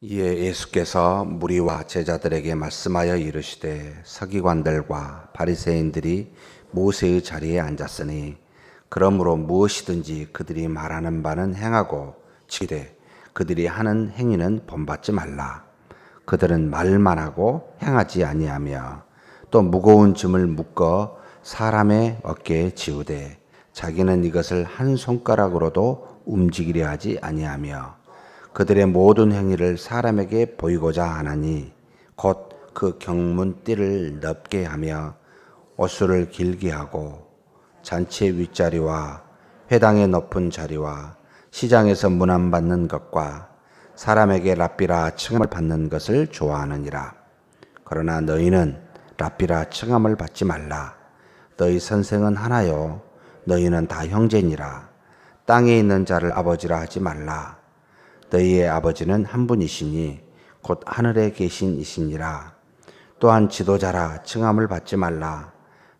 이에 예수께서 무리와 제자들에게 말씀하여 이르시되 서기관들과 바리새인들이 모세의 자리에 앉았으니 그러므로 무엇이든지 그들이 말하는 바는 행하고 지되 그들이 하는 행위는 본받지 말라. 그들은 말만 하고 행하지 아니하며 또 무거운 짐을 묶어 사람의 어깨에 지우되 자기는 이것을 한 손가락으로도 움직이려 하지 아니하며 그들의 모든 행위를 사람에게 보이고자 하나니 곧 그 경문띠를 넓게 하며 옷수를 길게 하고 잔치의 윗자리와 회당의 높은 자리와 시장에서 문안받는 것과 사람에게 랍비라 칭함을 받는 것을 좋아하느니라. 그러나 너희는 랍비라 칭함을 받지 말라. 너희 선생은 하나요 너희는 다 형제니라. 땅에 있는 자를 아버지라 하지 말라. 너희의 아버지는 한 분이시니 곧 하늘에 계신 이시니라. 또한 지도자라 칭함을 받지 말라.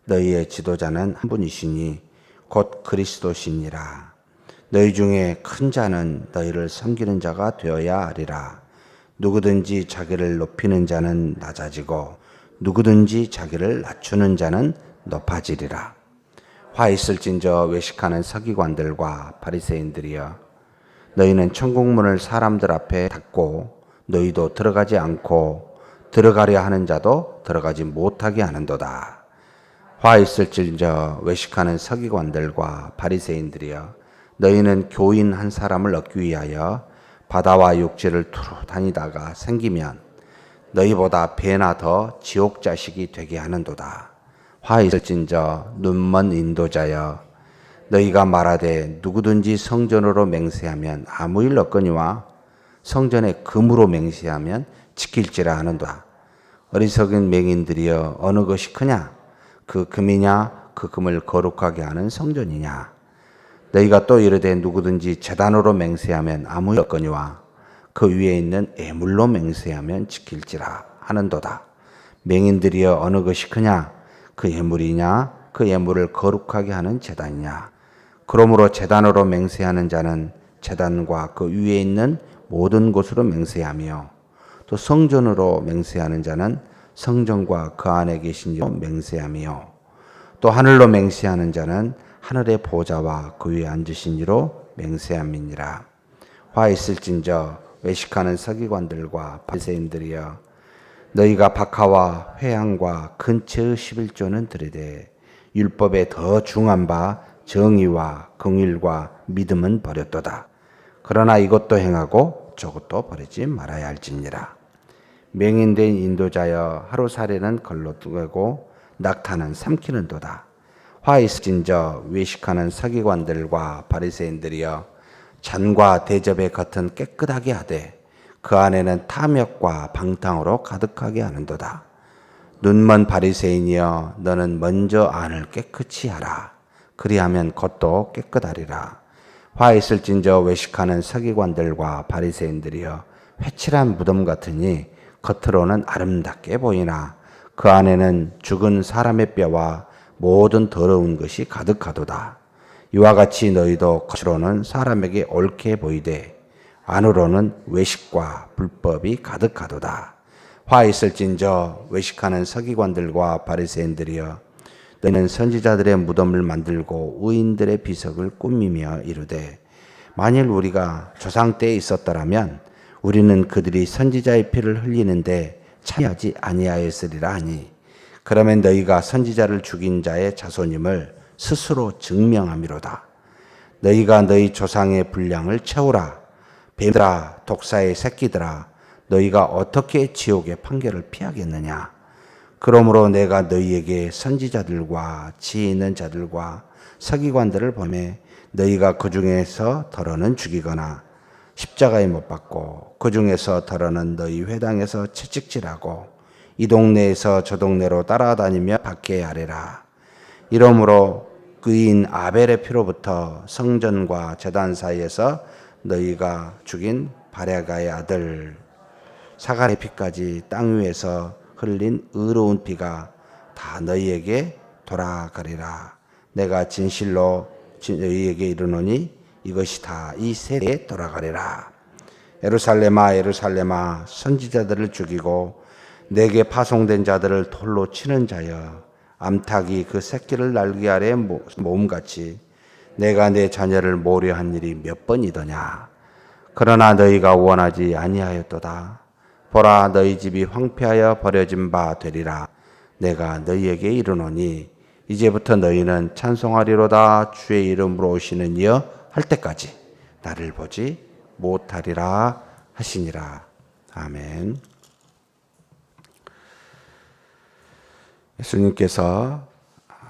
너희의 지도자는 한 분이시니 곧 그리스도시니라. 너희 중에 큰 자는 너희를 섬기는 자가 되어야 하리라. 누구든지 자기를 높이는 자는 낮아지고 누구든지 자기를 낮추는 자는 높아지리라. 화 있을진저 외식하는 서기관들과 바리새인들이여, 너희는 천국문을 사람들 앞에 닫고 너희도 들어가지 않고 들어가려 하는 자도 들어가지 못하게 하는도다. 화 있을진저 외식하는 서기관들과 바리새인들이여, 너희는 교인 한 사람을 얻기 위하여 바다와 육지를 두루 다니다가 생기면 너희보다 배나 더 지옥 자식이 되게 하는도다. 화 있을진저 눈먼 인도자여, 너희가 말하되 누구든지 성전으로 맹세하면 아무 일 없거니와 성전에 금으로 맹세하면 지킬지라 하는도다. 어리석은 맹인들이여, 어느 것이 크냐? 그 금이냐? 그 금을 거룩하게 하는 성전이냐? 너희가 또 이르되 누구든지 제단으로 맹세하면 아무 일 없거니와 그 위에 있는 애물로 맹세하면 지킬지라 하는도다. 맹인들이여, 어느 것이 크냐? 그 애물이냐? 그 애물을 거룩하게 하는 제단이냐? 그러므로 제단으로 맹세하는 자는 제단과 그 위에 있는 모든 곳으로 맹세하며 또 성전으로 맹세하는 자는 성전과 그 안에 계신 이로 맹세하며 또 하늘로 맹세하는 자는 하늘의 보좌와 그 위에 앉으신 이로 맹세함이니라. 화 있을진저 외식하는 서기관들과 바리새인들이여, 너희가 박하와 회향과 근처의 11조는 들으되 율법에 더 중한 바 정의와 긍휼과 믿음은 버렸도다. 그러나 이것도 행하고 저것도 버리지 말아야 할지니라. 맹인된 인도자여, 하루살이는 걸로 두고 낙타는 삼키는도다. 화 있을진저 외식하는 서기관들과 바리새인들이여, 잔과 대접의 겉은 깨끗하게 하되 그 안에는 탐욕과 방탕으로 가득하게 하는도다. 눈먼 바리새인이여, 너는 먼저 안을 깨끗이 하라. 그리하면 겉도 깨끗하리라. 화 있을진저 외식하는 서기관들과 바리새인들이여, 회칠한 무덤 같으니 겉으로는 아름답게 보이나 그 안에는 죽은 사람의 뼈와 모든 더러운 것이 가득하도다. 이와 같이 너희도 겉으로는 사람에게 옳게 보이되 안으로는 외식과 불법이 가득하도다. 화 있을진저 외식하는 서기관들과 바리새인들이여, 너희는 선지자들의 무덤을 만들고 의인들의 비석을 꾸미며 이르되 만일 우리가 조상 때에 있었더라면 우리는 그들이 선지자의 피를 흘리는데 참여하지 아니하였으리라 하니, 그러면 너희가 선지자를 죽인 자의 자손임을 스스로 증명함이로다. 너희가 너희 조상의 분량을 채우라. 뱀들아, 독사의 새끼들아, 너희가 어떻게 지옥의 판결을 피하겠느냐? 그러므로 내가 너희에게 선지자들과 지혜 있는 자들과 서기관들을 보내 너희가 그 중에서 더러는 죽이거나 십자가에 못 박고 그 중에서 더러는 너희 회당에서 채찍질하고 이 동네에서 저 동네로 따라다니며 받게 하리라. 이러므로 그인 아벨의 피로부터 성전과 제단 사이에서 너희가 죽인 바레가의 아들 사갈의 피까지 땅 위에서 흘린 의로운 피가 다 너희에게 돌아가리라. 내가 진실로 너희에게 이르노니 이것이 다 이 세대에 돌아가리라. 예루살렘아 예루살렘아 선지자들을 죽이고 내게 파송된 자들을 돌로 치는 자여, 암탉이 그 새끼를 날개 아래 모음같이 내가 내 자녀를 모려한 일이 몇 번이더냐. 그러나 너희가 원하지 아니하였도다. 보라, 너희 집이 황폐하여 버려진 바 되리라. 내가 너희에게 이르노니 이제부터 너희는 찬송하리로다. 주의 이름으로 오시는 이여 할 때까지 나를 보지 못하리라 하시니라. 아멘. 예수님께서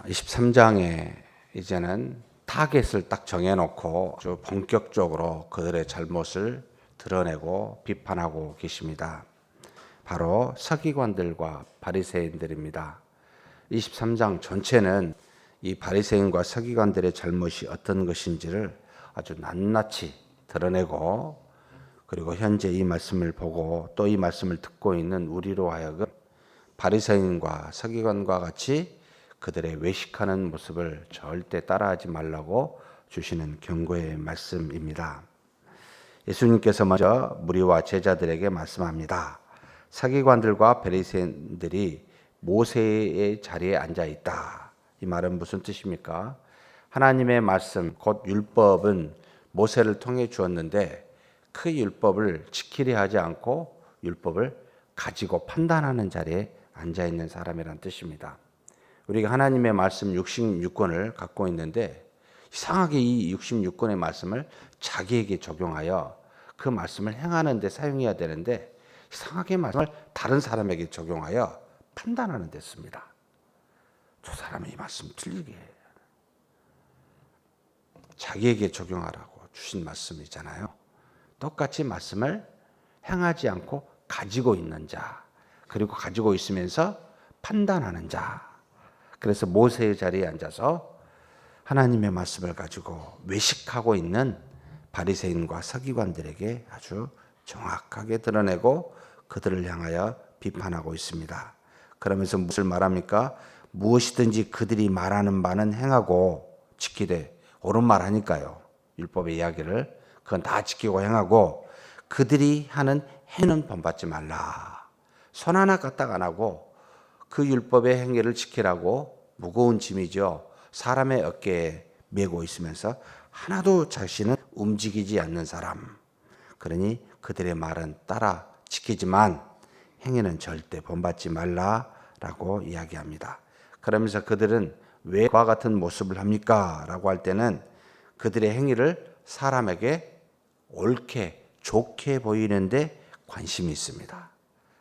23장에 이제는 타겟을 딱 정해놓고 아주 본격적으로 그들의 잘못을 드러내고 비판하고 계십니다. 바로 서기관들과 바리새인들입니다. 23장 전체는 이 바리새인과 서기관들의 잘못이 어떤 것인지를 아주 낱낱이 드러내고, 그리고 현재 이 말씀을 보고 또 이 말씀을 듣고 있는 우리로 하여금 바리새인과 서기관과 같이 그들의 외식하는 모습을 절대 따라하지 말라고 주시는 경고의 말씀입니다. 예수님께서 먼저 무리와 제자들에게 말씀합니다. 서기관들과 바리새인들이 모세의 자리에 앉아 있다. 이 말은 무슨 뜻입니까? 하나님의 말씀, 곧 율법은 모세를 통해 주었는데 그 율법을 지키려 하지 않고 율법을 가지고 판단하는 자리에 앉아 있는 사람이란 뜻입니다. 우리가 하나님의 말씀 66권을 갖고 있는데 이상하게 이 66권의 말씀을 자기에게 적용하여 그 말씀을 행하는 데 사용해야 되는데 이상하게 말씀을 다른 사람에게 적용하여 판단하는 데 씁니다. 저 사람이 이 말씀 틀리게 해요. 자기에게 적용하라고 주신 말씀이잖아요. 똑같이 말씀을 행하지 않고 가지고 있는 자, 그리고 가지고 있으면서 판단하는 자. 그래서 모세의 자리에 앉아서 하나님의 말씀을 가지고 외식하고 있는 바리새인과 서기관들에게 아주 정확하게 드러내고 그들을 향하여 비판하고 있습니다. 그러면서 무엇을 말합니까? 무엇이든지 그들이 말하는 바는 행하고 지키되, 옳은 말 하니까요. 율법의 이야기를 그건 다 지키고 행하고 그들이 하는 행위는 본받지 말라. 손 하나 까딱 안 하고 그 율법의 행위를 지키라고 무거운 짐이죠. 사람의 어깨에 메고 있으면서 하나도 자신은 움직이지 않는 사람. 그러니 그들의 말은 따라 지키지만 행위는 절대 본받지 말라라고 이야기합니다. 그러면서 그들은 왜 그와 같은 모습을 합니까? 라고 할 때는 그들의 행위를 사람에게 옳게 좋게 보이는데 관심이 있습니다.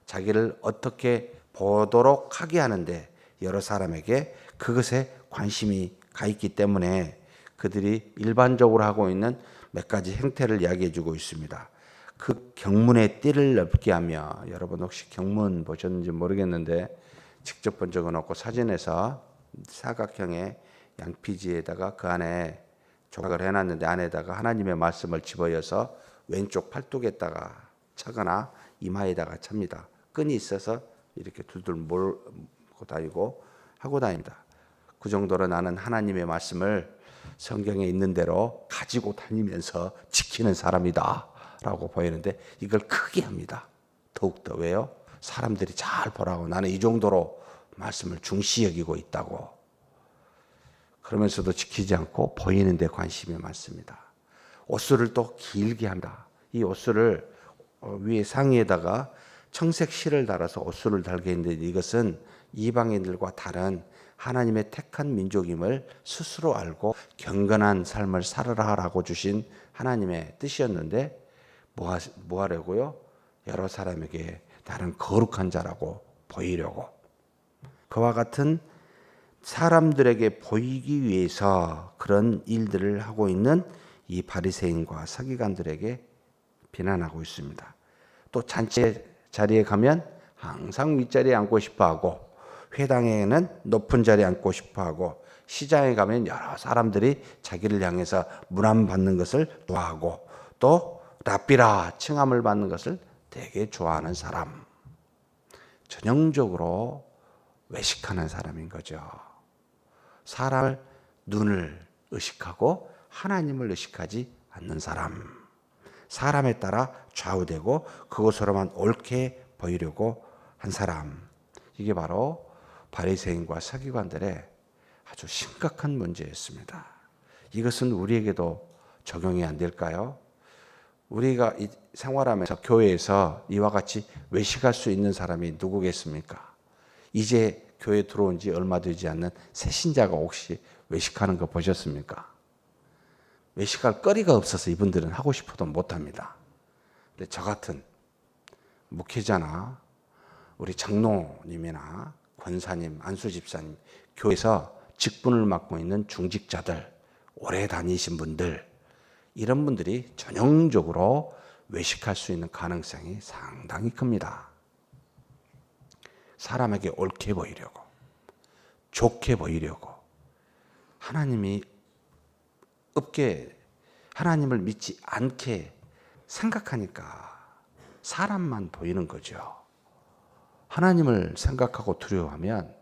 자기를 어떻게 보도록 하게 하는데 여러 사람에게 그것에 관심이 가 있기 때문에 그들이 일반적으로 하고 있는 몇 가지 행태를 이야기해 주고 있습니다. 그 경문의 띠를 넓게 하며, 여러분 혹시 경문 보셨는지 모르겠는데 직접 본 적은 없고 사진에서 사각형의 양피지에다가 그 안에 조각을 해놨는데 안에다가 하나님의 말씀을 집어여서 왼쪽 팔뚝에다가 차거나 이마에다가 찹니다. 끈이 있어서 이렇게 둘둘 몰고 다니고 하고 다닙니다. 그 정도로 나는 하나님의 말씀을 성경에 있는 대로 가지고 다니면서 지키는 사람이다 라고 보이는데 이걸 크게 합니다. 더욱더. 왜요? 사람들이 잘 보라고. 나는 이 정도로 말씀을 중시 여기고 있다고. 그러면서도 지키지 않고 보이는 데 관심이 많습니다. 옷술을 또 길게 한다. 이 옷술을 위에 상의에다가 청색 실을 달아서 옷술을 달게 했는데 이것은 이방인들과 다른 하나님의 택한 민족임을 스스로 알고 경건한 삶을 살아라라고 주신 하나님의 뜻이었는데 뭐 하려고요? 여러 사람에게 나는 거룩한 자라고 보이려고. 그와 같은 사람들에게 보이기 위해서 그런 일들을 하고 있는 이 바리새인과 서기관들에게 비난하고 있습니다. 또 잔치 자리에 가면 항상 윗자리에 앉고 싶어하고, 회당에는 높은 자리에 앉고 싶어하고, 시장에 가면 여러 사람들이 자기를 향해서 문안받는 것을 좋아하고, 또 랍비라 칭함을 받는 것을 되게 좋아하는 사람. 전형적으로 외식하는 사람인 거죠. 사람을 눈을 의식하고 하나님을 의식하지 않는 사람. 사람에 따라 좌우되고 그것으로만 옳게 보이려고 한 사람. 이게 바로 바리새인과 서기관들의 아주 심각한 문제였습니다. 이것은 우리에게도 적용이 안 될까요? 우리가 생활하면서 교회에서 이와 같이 외식할 수 있는 사람이 누구겠습니까? 이제 교회 들어온 지 얼마 되지 않는 새 신자가 혹시 외식하는 거 보셨습니까? 외식할 거리가 없어서 이분들은 하고 싶어도 못합니다. 근데 저 같은 목회자나 우리 장로님이나 권사님, 안수집사님, 교회에서 직분을 맡고 있는 중직자들, 오래 다니신 분들, 이런 분들이 전형적으로 외식할 수 있는 가능성이 상당히 큽니다. 사람에게 옳게 보이려고, 좋게 보이려고, 하나님이 없게, 하나님을 믿지 않게 생각하니까 사람만 보이는 거죠. 하나님을 생각하고 두려워하면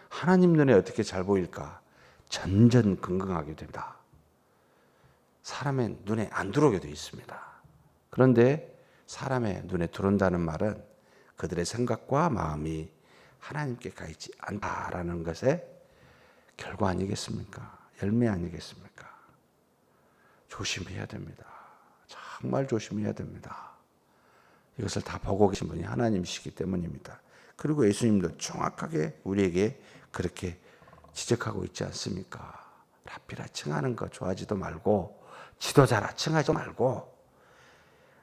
하나님 눈에 어떻게 잘 보일까? 전전긍긍하게 됩니다. 사람의 눈에 안 들어오게 되어 있습니다. 그런데 사람의 눈에 들어온다는 말은 그들의 생각과 마음이 하나님께 가 있지 않다라는 것의 결과 아니겠습니까? 열매 아니겠습니까? 조심해야 됩니다. 정말 조심해야 됩니다. 이것을 다 보고 계신 분이 하나님이시기 때문입니다. 그리고 예수님도 정확하게 우리에게 그렇게 지적하고 있지 않습니까? 라피라 칭하는 거 좋아하지도 말고, 지도자라 칭하지도 말고,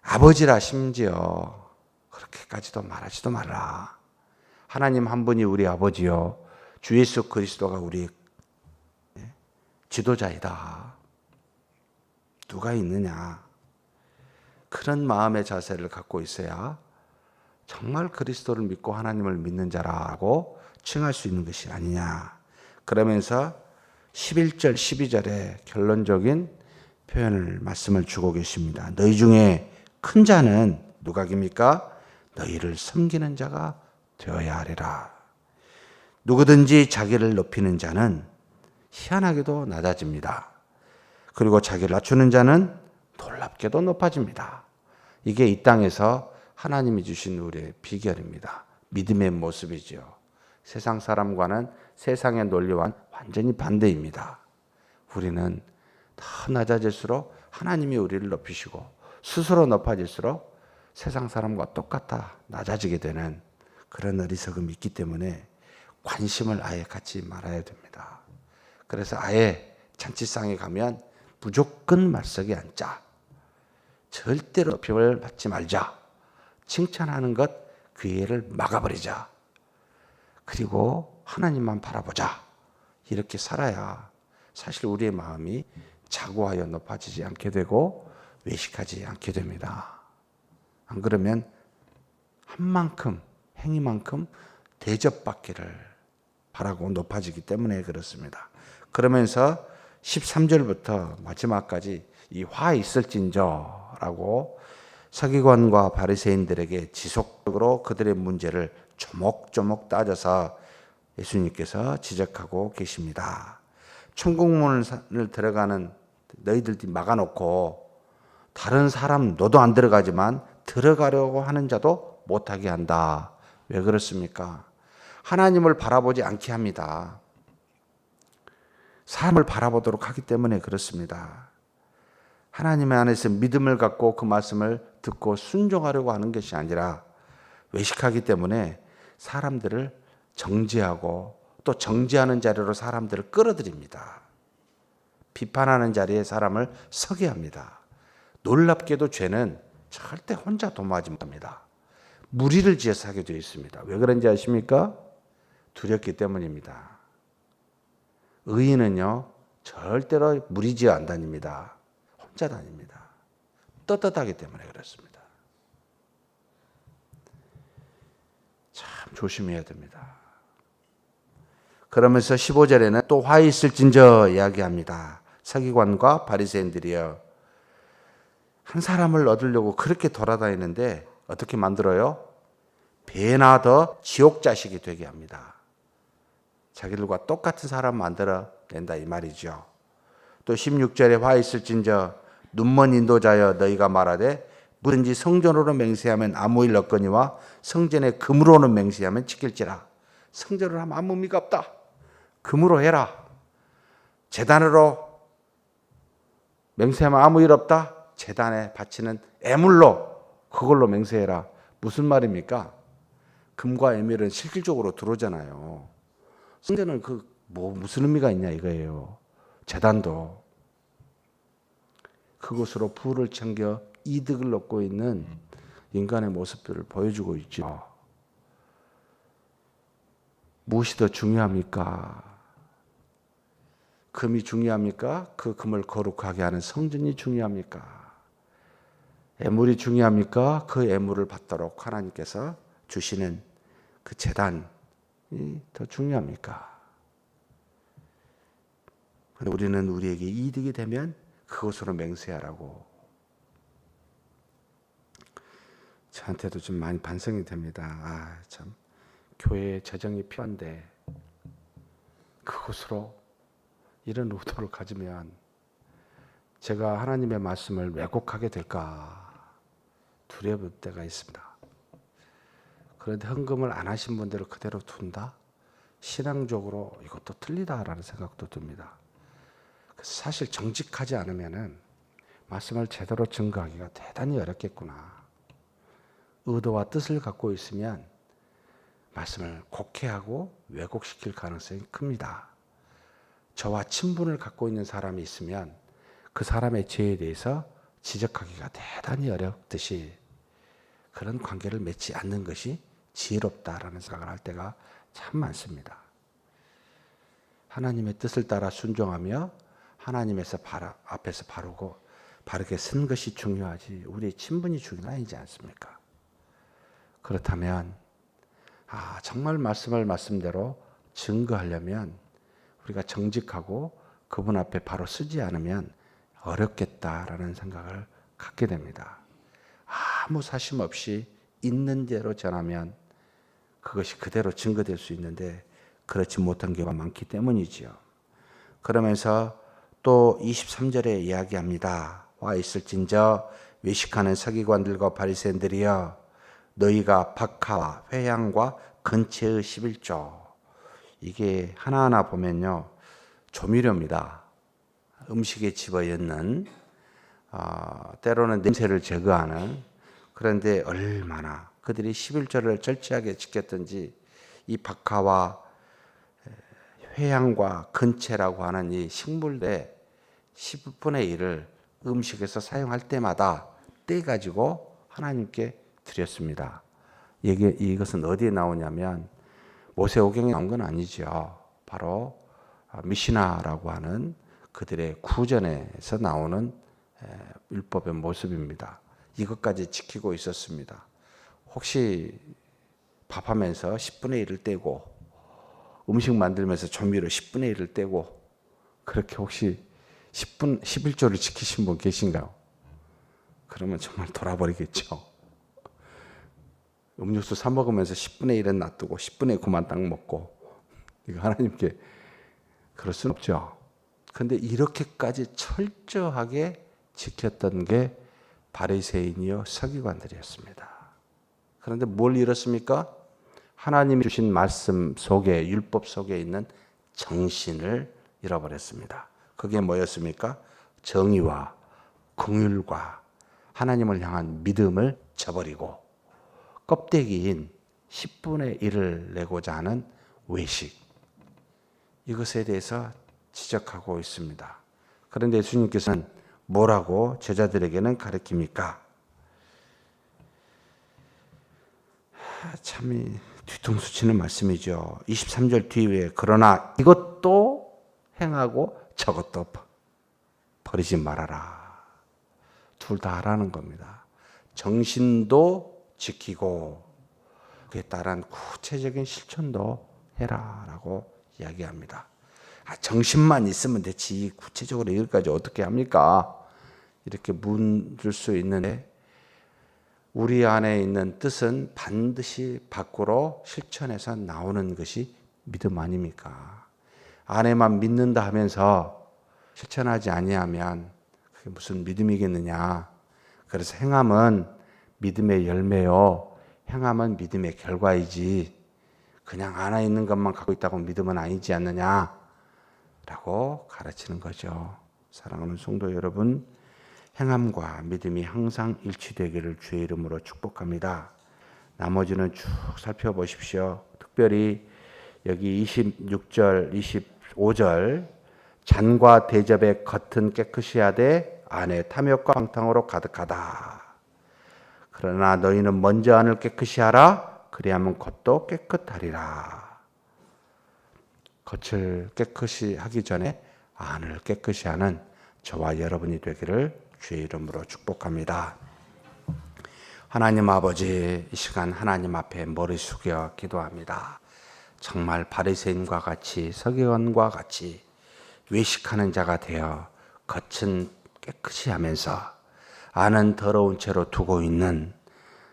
아버지라 심지어 그렇게까지도 말하지도 말라. 하나님 한 분이 우리 아버지요, 주 예수 그리스도가 우리 지도자이다. 누가 있느냐? 그런 마음의 자세를 갖고 있어야 정말 그리스도를 믿고 하나님을 믿는 자라고 칭할 수 있는 것이 아니냐. 그러면서 11절, 12절에 결론적인 표현을, 말씀을 주고 계십니다. 너희 중에 큰 자는 누가입니까? 너희를 섬기는 자가 되어야 하리라. 누구든지 자기를 높이는 자는 희한하게도 낮아집니다. 그리고 자기를 낮추는 자는 놀랍게도 높아집니다. 이게 이 땅에서 하나님이 주신 우리의 비결입니다. 믿음의 모습이죠. 세상 사람과는 세상의 논리와는 완전히 반대입니다. 우리는 더 낮아질수록 하나님이 우리를 높이시고, 스스로 높아질수록 세상 사람과 똑같아 낮아지게 되는 그런 어리석음이 있기 때문에 관심을 아예 갖지 말아야 됩니다. 그래서 아예 잔치상에 가면 무조건 말석에 앉자. 절대로 높임을 받지 말자. 칭찬하는 것, 그 기회를 막아버리자. 그리고 하나님만 바라보자. 이렇게 살아야 사실 우리의 마음이 자고하여 높아지지 않게 되고 외식하지 않게 됩니다. 안 그러면 한 만큼, 행위만큼 대접받기를 바라고 높아지기 때문에 그렇습니다. 그러면서 13절부터 마지막까지 이 화 있을진저라고 서기관과 바리새인들에게 지속적으로 그들의 문제를 조목조목 따져서 예수님께서 지적하고 계십니다. 천국문을 들어가는 너희들이 막아놓고 다른 사람 너도 안 들어가지만 들어가려고 하는 자도 못하게 한다. 왜 그렇습니까? 하나님을 바라보지 않게 합니다. 사람을 바라보도록 하기 때문에 그렇습니다. 하나님 안에서 믿음을 갖고 그 말씀을 듣고 순종하려고 하는 것이 아니라 외식하기 때문에 사람들을 정죄하고 또 정죄하는 자리로 사람들을 끌어들입니다. 비판하는 자리에 사람을 서게 합니다. 놀랍게도 죄는 절대 혼자 도모하지 못합니다. 무리를 지어서 하게 되어 있습니다. 왜 그런지 아십니까? 두렵기 때문입니다. 의인은요, 절대로 무리지어 안 다닙니다. 혼자 다닙니다. 떳떳하기 때문에 그렇습니다. 참 조심해야 됩니다. 그러면서 15절에는 또 화 있을진저 이야기합니다. 서기관과 바리새인들이요, 한 사람을 얻으려고 그렇게 돌아다니는데 어떻게 만들어요? 배나 더 지옥 자식이 되게 합니다. 자기들과 똑같은 사람 만들어 낸다 이 말이죠. 또 16절에 화 있을진저 눈먼 인도자여 너희가 말하되 무든지 성전으로 맹세하면 아무 일 없거니와 성전에 금으로는 맹세하면 지킬지라. 성전을 하면 아무 의미가 없다. 금으로 해라. 제단으로 맹세하면 아무 일 없다. 제단에 바치는 애물로 그걸로 맹세해라. 무슨 말입니까? 금과 애물은 실질적으로 들어오잖아요. 성전은 무슨 의미가 있냐 이거예요. 제단도 그것으로 부를 챙겨 이득을 얻고 있는 인간의 모습들을 보여주고 있죠. 무엇이 더 중요합니까? 금이 중요합니까? 그 금을 거룩하게 하는 성전이 중요합니까? 애물이 중요합니까? 그 애물을 받도록 하나님께서 주시는 그 제단이 더 중요합니까? 근데 우리는 우리에게 이득이 되면 그것으로 맹세하라고. 저한테도 좀 많이 반성이 됩니다. 참 교회에 재정이 필요한데 그것으로 이런 의도를 가지면 제가 하나님의 말씀을 왜곡하게 될까 두려울 때가 있습니다. 그런데 헌금을 안 하신 분들을 그대로 둔다? 신앙적으로 이것도 틀리다라는 생각도 듭니다. 사실 정직하지 않으면은 말씀을 제대로 증거하기가 대단히 어렵겠구나. 의도와 뜻을 갖고 있으면 말씀을 곡해하고 왜곡시킬 가능성이 큽니다. 저와 친분을 갖고 있는 사람이 있으면 그 사람의 죄에 대해서 지적하기가 대단히 어렵듯이 그런 관계를 맺지 않는 것이 지혜롭다라는 생각을 할 때가 참 많습니다. 하나님의 뜻을 따라 순종하며 하나님에서 앞에서 바르게 쓴 것이 중요하지 우리의 친분이 중요한 아니지 않습니까? 그렇다면 정말 말씀을 말씀대로 증거하려면 우리가 정직하고 그분 앞에 바로 쓰지 않으면 어렵겠다라는 생각을 갖게 됩니다. 아무 사심 없이 있는 대로 전하면 그것이 그대로 증거될 수 있는데 그렇지 못한 경우가 많기 때문이지요. 그러면서 또 23절에 이야기합니다. 와 있을진저 외식하는 서기관들과 바리새인들이여 너희가 박하와 회향과 근체의 11조 이게 하나하나 보면요 조미료입니다. 음식에 집어넣는 때로는 냄새를 제거하는 그런데 얼마나 그들이 11조를 절제하게 지켰던지 이 박하와 회향과 근체라고 하는 이 식물의 10분의 1을 음식에서 사용할 때마다 떼가지고 하나님께 드렸습니다. 이것은 어디에 나오냐면 모세오경에 나온 건 아니죠. 바로 미시나라고 하는 그들의 구전에서 나오는 율법의 모습입니다. 이것까지 지키고 있었습니다. 혹시 밥하면서 10분의 1을 떼고 음식 만들면서 조미료 10분의 1을 떼고 그렇게 혹시 11조를 지키신 분 계신가요? 그러면 정말 돌아버리겠죠. 음료수 사 먹으면서 10분의 1은 놔두고 10분의 9만 딱 먹고 이거 하나님께 그럴 수는 없죠. 그런데 이렇게까지 철저하게 지켰던 게 바리새인이요 서기관들이었습니다. 그런데 뭘 잃었습니까? 하나님이 주신 말씀 속에 율법 속에 있는 정신을 잃어버렸습니다. 그게 뭐였습니까? 정의와 긍휼과 하나님을 향한 믿음을 저버리고 껍데기인 10분의 1을 내고자 하는 외식 이것에 대해서 지적하고 있습니다. 그런데 예수님께서는 뭐라고 제자들에게는 가르칩니까? 참 뒤통수 치는 말씀이죠. 23절 뒤에 그러나 이것도 행하고 저것도 버리지 말아라. 둘 다 하라는 겁니다. 정신도 지키고 그에 따른 구체적인 실천도 해라라고 이야기합니다. 정신만 있으면 되지 구체적으로 이것까지 어떻게 합니까? 이렇게 물을 수 있는데 우리 안에 있는 뜻은 반드시 밖으로 실천해서 나오는 것이 믿음 아닙니까? 안에만 믿는다 하면서 실천하지 아니하면 그게 무슨 믿음이겠느냐. 그래서 행함은 믿음의 열매요. 행함은 믿음의 결과이지. 그냥 안에 있는 것만 갖고 있다고 믿음은 아니지 않느냐. 라고 가르치는 거죠. 사랑하는 성도 여러분, 행함과 믿음이 항상 일치되기를 주의 이름으로 축복합니다. 나머지는 쭉 살펴보십시오. 특별히 여기 26절, 25절 잔과 대접의 겉은 깨끗이 하되 안에 탐욕과 방탕으로 가득하다. 그러나 너희는 먼저 안을 깨끗이 하라. 그리하면 겉도 깨끗하리라. 겉을 깨끗이 하기 전에 안을 깨끗이 하는 저와 여러분이 되기를 주의 이름으로 축복합니다. 하나님 아버지, 이 시간 하나님 앞에 머리 숙여 기도합니다. 정말 바리새인과 같이 서기관과 같이 외식하는 자가 되어 겉은 깨끗이 하면서 안은 더러운 채로 두고 있는,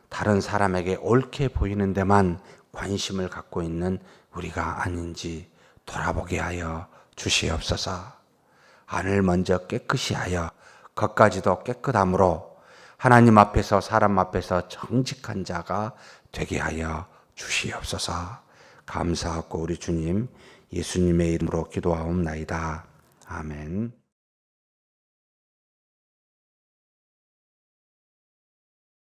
다른 사람에게 옳게 보이는 데만 관심을 갖고 있는 우리가 아닌지 돌아보게 하여 주시옵소서. 안을 먼저 깨끗이 하여 겉까지도 깨끗함으로 하나님 앞에서 사람 앞에서 정직한 자가 되게 하여 주시옵소서. 감사하고 우리 주님 예수님의 이름으로 기도하옵나이다. 아멘.